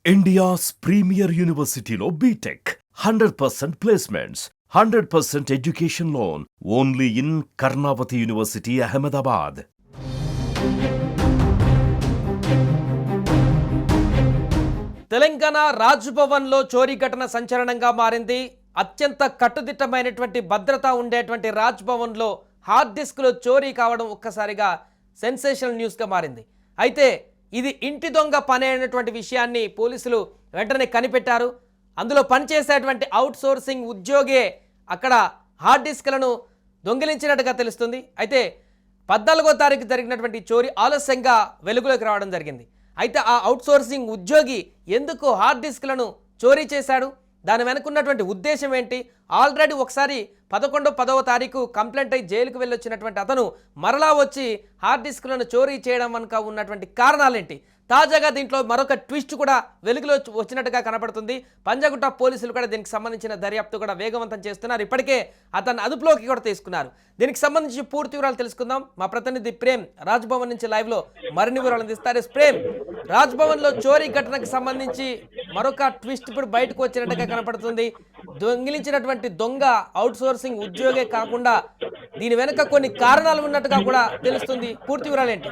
India's premier university lo BTech 100% placements, 100% education loan only in Karnavati University, Ahmedabad. Telangana రాజ్భవన్లో చోరీ ఘటన సంచలనంగా మారింది. అత్యంత కట్టుదిట్టమైనటువంటి భద్రత ఉండేటువంటి రాజ్భవన్లో హార్డ్ డిస్క్లో చోరీ కావడం ఒక్కసారిగా సెన్సేషనల్ న్యూస్గా మారింది. అయితే ఇది ఇంటి దొంగ పని అయినటువంటి విషయాన్ని పోలీసులు వెంటనే కనిపెట్టారు. అందులో పనిచేసేటువంటి అవుట్ సోర్సింగ్ ఉద్యోగే అక్కడ హార్డ్ డిస్క్లను దొంగిలించినట్టుగా తెలుస్తుంది. అయితే 14వ తారీఖు జరిగినటువంటి చోరీ ఆలస్యంగా వెలుగులోకి రావడం జరిగింది. అయితే ఆ అవుట్ సోర్సింగ్ ఉద్యోగి ఎందుకు హార్డ్ డిస్క్లను చోరీ చేశాడు, దాని వెనుకున్నటువంటి ఉద్దేశం ఏంటి, ఆల్రెడీ ఒకసారి 10వ తారీఖు కంప్లైంట్ అయి జైలుకు వెళ్ళొచ్చినటువంటి అతను మరలా వచ్చి హార్డ్ డిస్క్లను చోరీ చేయడం వెనుక ఉన్నటువంటి కారణాలేంటి, తాజాగా దీంట్లో మరొక ట్విస్ట్ కూడా వెలుగులో వచ్చినట్టుగా కనపడుతుంది. పంజాగుట్ట పోలీసులు కూడా దీనికి సంబంధించిన దర్యాప్తు కూడా వేగవంతం చేస్తున్నారు. ఇప్పటికే అతన్ని అదుపులోకి కూడా తీసుకున్నారు. దీనికి సంబంధించి పూర్తి వివరాలు తెలుసుకుందాం. మా ప్రతినిధి ప్రేమ్ రాజ్భవన్ నుంచి లైవ్లో మరిన్ని వివరాలు అందిస్తారు. ప్రేమ్, రాజ్భవన్లో చోరీ ఘటనకు సంబంధించి మరొక ట్విస్ట్ ఇప్పుడు బయటకు వచ్చినట్టుగా కనపడుతుంది. దొంగిలించినటువంటి దొంగ అవుట్ సోర్సింగ్ ఉద్యోగే కాకుండా దీని వెనుక కొన్ని కారణాలు ఉన్నట్టుగా కూడా తెలుస్తుంది. పూర్తి వివరాలు ఏంటి?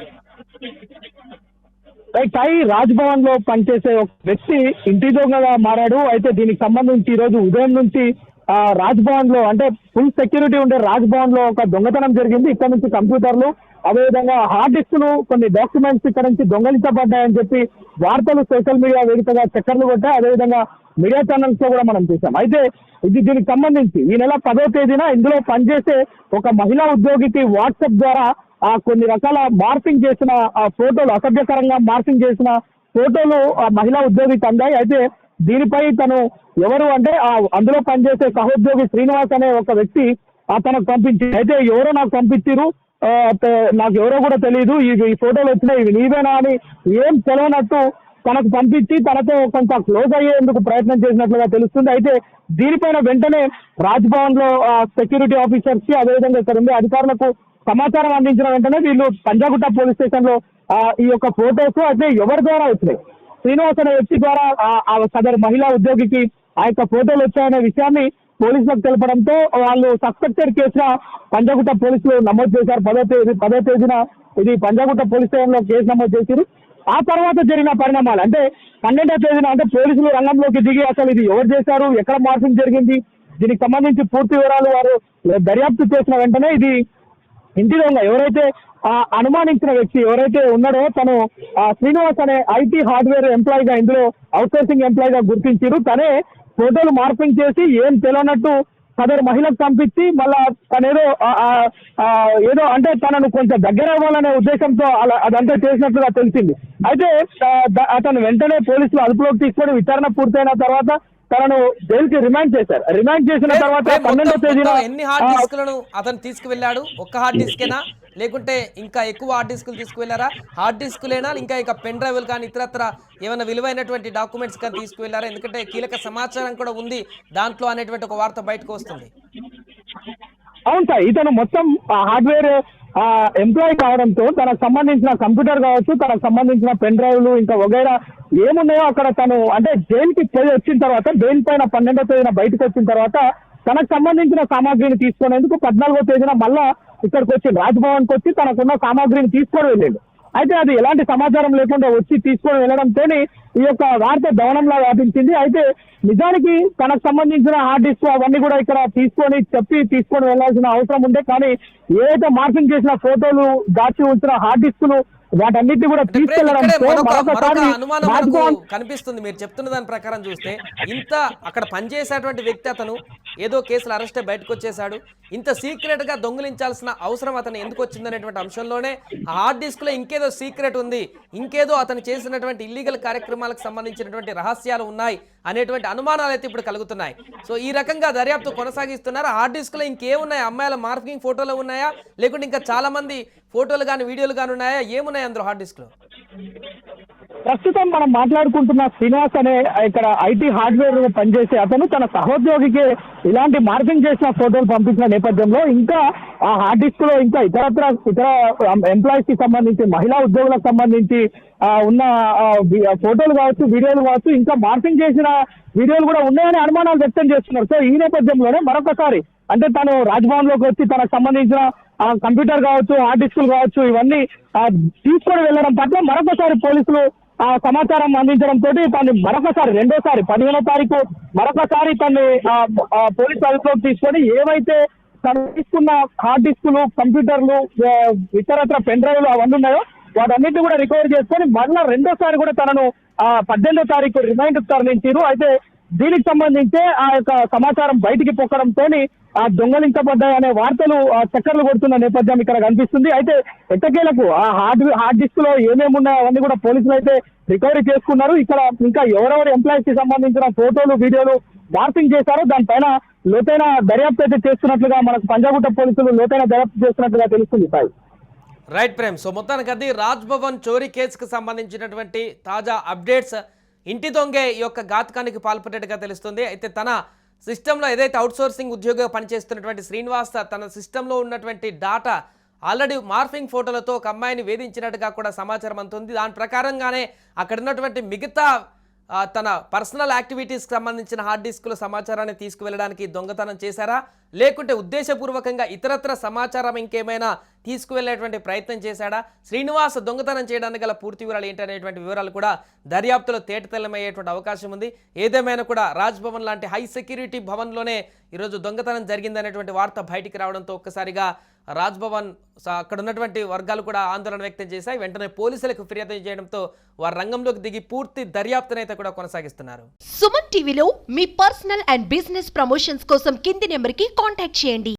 రాజ్భవన్ లో పనిచేసే ఒక వ్యక్తి ఇంటి దొంగగా మారాడు. అయితే దీనికి సంబంధించి ఈ రోజు ఉదయం నుంచి రాజ్భవన్ లో అంటే ఫుల్ సెక్యూరిటీ ఉండే రాజ్భవన్ లో ఒక దొంగతనం జరిగింది. ఇక్కడ నుంచి కంప్యూటర్లు, అదేవిధంగా హార్డ్ డిస్క్లు, కొన్ని డాక్యుమెంట్స్ ఇక్కడ నుంచి దొంగలించబడ్డాయని చెప్పి వార్తలు సోషల్ మీడియా వేదికగా చక్కర్లు కొట్టాయి. అదేవిధంగా మీడియా ఛానల్స్ లో కూడా మనం చూసాం. అయితే దీనికి సంబంధించి ఈ నెల 10వ తేదీన ఇందులో పనిచేసే ఒక మహిళా ఉద్యోగికి వాట్సాప్ ద్వారా కొన్ని రకాల మార్పింగ్ చేసిన ఫోటోలు, అసభ్యకరంగా మార్పింగ్ చేసిన ఫోటోలు ఆ మహిళా ఉద్యోగికి అందాయి. అయితే దీనిపై తను ఎవరు అంటే అందులో పనిచేసే సహోద్యోగి శ్రీనివాస్ అనే ఒక వ్యక్తి తనకు పంపించి, అయితే ఎవరో నాకు పంపించారు, నాకు ఎవరో కూడా తెలియదు, ఈ ఫోటోలు వచ్చినాయి, ఇవి నీవేనా అని ఏం తెలియనట్టు తనకు పంపించి తనతో కొంత క్లోజ్ అయ్యేందుకు ప్రయత్నం చేసినట్లుగా తెలుస్తుంది. అయితే దీనిపైన వెంటనే రాజ్భవన్ లో సెక్యూరిటీ ఆఫీసర్స్ కి, అదేవిధంగా ఇక్కడ ఉండే అధికారులకు సమాచారం అందించిన వెంటనే వీళ్ళు పంజాగుట్ట పోలీస్ స్టేషన్ లో ఈ యొక్క ఫోటోస్ అయితే ఎవరి ద్వారా వచ్చినాయి, శ్రీనివాస్ అనే వ్యక్తి ద్వారా సదరు మహిళా ఉద్యోగికి ఆ యొక్క ఫోటోలు వచ్చాయనే విషయాన్ని పోలీసులకు తెలపడంతో వాళ్ళు సస్పెక్టెడ్ కేసుగా పంజాగుట్ట పోలీసులు నమోదు చేశారు. 10వ తేదీన ఇది పంజాగుట్ట పోలీస్ స్టేషన్ లో కేసు నమోదు చేశారు. ఆ తర్వాత జరిగిన పరిణామాలు అంటే 12వ తేదీన అంటే పోలీసులు రంగంలోకి దిగి అసలు ఇది ఎవరు చేశారు, ఎక్కడ మార్పింగ్ జరిగింది, దీనికి సంబంధించి పూర్తి వివరాలు వారు దర్యాప్తు చేసిన వెంటనే ఇది ఇంటి దొంగ ఎవరైతే అనుమానించిన వ్యక్తి ఎవరైతే ఉన్నాడో తను శ్రీనివాస్ అనే ఐటీ హార్డ్వేర్ ఎంప్లాయీగా, ఇందులో అవుట్సోర్సింగ్ ఎంప్లాయీగా గుర్తించారు. తనే ఫోటోలు మార్పింగ్ చేసి ఏం తెలియనట్టు సదరు మహిళకు పంపించి మళ్ళా తనేదో ఏదో అంటే తనను కొంచెం దగ్గర అవ్వాలనే ఉద్దేశంతో అదంతా చేసినట్లుగా తెలిసింది. అయితే అతను వెంటనే పోలీసులు అదుపులోకి తీసుకొని విచారణ పూర్తయిన తర్వాత తనను జైలుకి రిమాండ్ చేశారు. రిమాండ్ చేసిన తర్వాత 12వ తేదీన ఎన్ని హార్డ్ డిస్క్లను అతను తీసుకువెళ్ళాడు? ఒక్క హార్డ్ డిస్కేనా లేకుంటే ఇంకా ఎక్కువ హార్డ్ డిస్కులు తీసుకువెళ్లారా? హార్డ్ డిస్కులేనా ఇంకా పెన్ డ్రైవ్లు కానీ ఇతరత్ర ఏమైనా విలువైనటువంటి డాక్యుమెంట్స్ కానీ తీసుకువెళ్లారా? ఎందుకంటే కీలక సమాచారం కూడా ఉంది దాంట్లో అనేటువంటి ఒక వార్త బయటకు వస్తుంది. అవును సార్, ఇతను మొత్తం హార్డ్వేర్ ఎంప్లాయీ కావడంతో తనకు సంబంధించిన కంప్యూటర్ కావచ్చు, తనకు సంబంధించిన పెన్ డ్రైవ్లు ఇంకా వగైరా ఏమున్నాయో అక్కడ తను అంటే జైలుకి పోయి వచ్చిన తర్వాత, బెయిల్ పైన 12వ తేదీన బయటకు వచ్చిన తర్వాత తనకు సంబంధించిన సామాగ్రిని తీసుకునేందుకు 14వ తేదీన మళ్ళా ఇక్కడికి వచ్చి రాజ్భవన్కి వచ్చి తనకున్న సామాగ్రిని తీసుకొని వెళ్ళాడు. అయితే అది ఎలాంటి సమాచారం లేకుండా వచ్చి తీసుకొని వెళ్ళడంతో ఈ యొక్క వార్త దవనంలా వ్యాపించింది. అయితే నిజానికి తనకు సంబంధించిన హార్డ్ డిస్క్ అవన్నీ కూడా ఇక్కడ తీసుకొని వెళ్లాల్సిన అవసరం ఉండే, కానీ ఏదైతే మార్పింగ్ చేసిన ఫోటోలు, దాచి ఉంచిన హార్డ్ డిస్కులు వాటన్నిటి కూడా కనిపిస్తుంది. మీరు చెప్తున్న దాని ప్రకారం చూస్తే ఇంత అక్కడ పనిచేసేటువంటి వ్యక్తి అతను ఏదో కేసులు అరెస్ట్ బయటకు వచ్చేసాడు, ఇంత సీక్రెట్ గా దొంగిలించాల్సిన అవసరం అతను ఎందుకు వచ్చిందనేటువంటి అంశంలోనే హార్డ్ డిస్క్ లో ఇంకేదో సీక్రెట్ ఉంది, ఇంకేదో అతను చేసినటువంటి ఇల్లీగల్ కార్యక్రమాలకు సంబంధించినటువంటి రహస్యాలు ఉన్నాయి అనేటువంటి అనుమానాలు అయితే ఇప్పుడు కలుగుతున్నాయి. సో ఈ రకంగా దర్యాప్తు కొనసాగిస్తున్నారు. హార్డ్ డిస్క్ లో ఇంకేమున్నాయి? అమ్మాయిల మార్కింగ్ ఫోటోలు ఉన్నాయా లేకుంటే ఇంకా చాలా మంది ఫోటోలు కానీ వీడియోలు కానీ ఉన్నాయా? ఏమున్నాయి అందులో హార్డ్ డిస్క్ లో? ప్రస్తుతం మనం మాట్లాడుకుంటున్న శ్రీనివాస్ అనే ఇక్కడ ఐటీ హార్డ్వేర్ పనిచేసే అతను తన సహోద్యోగికి ఇలాంటి మార్పింగ్ చేసిన ఫోటోలు పంపించిన నేపథ్యంలో ఇంకా ఆ హార్డ్ డిస్క్ లో ఇంకా ఇతర ఎంప్లాయీస్ కి సంబంధించి మహిళా ఉద్యోగులకు సంబంధించి ఉన్న ఫోటోలు కావచ్చు, వీడియోలు కావచ్చు, ఇంకా మార్పింగ్ చేసిన వీడియోలు కూడా ఉన్నాయని అనుమానాలు వ్యక్తం చేస్తున్నారు. సో ఈ నేపథ్యంలోనే మరొకసారి అంటే తను రాజ్భవన్ లోకి వచ్చి తనకు సంబంధించిన కంప్యూటర్ కావచ్చు, హార్డ్ డిస్కులు కావచ్చు, ఇవన్నీ తీసుకొని వెళ్ళడం పట్ల మరొకసారి పోలీసులు సమాచారం అందించడంతో తను మరొకసారి రెండోసారి 15వ తారీఖు మరొకసారి తను పోలీసు అదుపులోకి తీసుకొని ఏవైతే తను తీసుకున్న హార్డ్ డిస్కులు, కంప్యూటర్లు, ఇతరత్ర పెన్ డ్రైవ్లు అవన్నీ ఉన్నాయో వాటన్నిటిని కూడా రికవర్ చేసుకొని మరలా రెండోసారి కూడా తనను 18వ తారీఖు రిమైండ్ తరలించారు. అయితే దీనికి సంబంధించే ఆ యొక్క సమాచారం బయటికి పొక్కడంతో ఆ దొంగలించబడ్డాయనే వార్తలు చక్కర్లు కొడుతున్న నేపథ్యం ఇక్కడ కనిపిస్తుంది. అయితే ఎట్టకేలకు ఆ హార్డ్ డిస్క్ లో ఏమేమి ఉన్నాయో అవన్నీ కూడా పోలీసులు అయితే రికవరీ చేసుకున్నారు. ఇక్కడ ఇంకా ఎవరెవరు ఎంప్లాయీస్ కి సంబంధించిన ఫోటోలు, వీడియోలు మార్పింగ్ చేశారో దానిపైన లోతైన దర్యాప్తు అయితే చేస్తున్నట్లుగా మనకు పంజాగుట్ట పోలీసులు లోతైన దర్యాప్తు చేస్తున్నట్లుగా తెలుస్తుంది. సాయి రైట్ ప్రేమ్. సో మొత్తానికి అది రాజ్భవన్ చోరీ కేసుకు సంబంధించినటువంటి తాజా అప్డేట్స్. ఇంటి దొంగే ఈ యొక్క ఘాతకానికి పాల్పడ్డట్టుగా తెలుస్తుంది. అయితే తన సిస్టంలో ఏదైతే అవుట్సోర్సింగ్ ఉద్యోగిగా పనిచేస్తున్నటువంటి శ్రీనివాస్ తన సిస్టంలో ఉన్నటువంటి డాటా ఆల్రెడీ మార్ఫింగ్ ఫోటోలతో ఒక అమ్మాయిని వేధించినట్టుగా కూడా సమాచారం అందుతుంది. దాని ప్రకారంగానే అక్కడ ఉన్నటువంటి మిగతా తన పర్సనల్ యాక్టివిటీస్కి సంబంధించిన హార్డ్ డిస్క్ల సమాచారాన్ని తీసుకువెళ్ళడానికి దొంగతనం చేశారా, లేకుంటే ఉద్దేశపూర్వకంగా ఇతరత్ర సమాచారం ఇంకేమైనా తీసుకువెళ్ళేటువంటి ప్రయత్నం చేశాడా, శ్రీనివాస్ దొంగతనం చేయడానికి గల పూర్తి వివరాలు ఏంటనేటువంటి వివరాలు కూడా దర్యాప్తులో తేటతెల్లమయ్యేటువంటి అవకాశం ఉంది. ఏదేమైనా కూడా రాజ్భవన్ లాంటి హై సెక్యూరిటీ భవన్లోనే ఈరోజు దొంగతనం జరిగిందనేటువంటి వార్త బయటికి రావడంతో ఒక్కసారిగా రాజ్భవన్ అక్కడ ఉన్నటువంటి వర్గాలు కూడా ఆందోళన వ్యక్తం చేశాయి. వెంటనే పోలీసులకు ఫిర్యాదు చేయడంతో వారు రంగంలోకి దిగి పూర్తి దర్యాప్తునైతే కూడా కొనసాగిస్తున్నారు. సుమన్ టీవీలో మీ పర్సనల్ అండ్ బిజినెస్ ప్రమోషన్స్ కోసం కింది నెంబర్కి కాంటాక్ట్ చేయండి.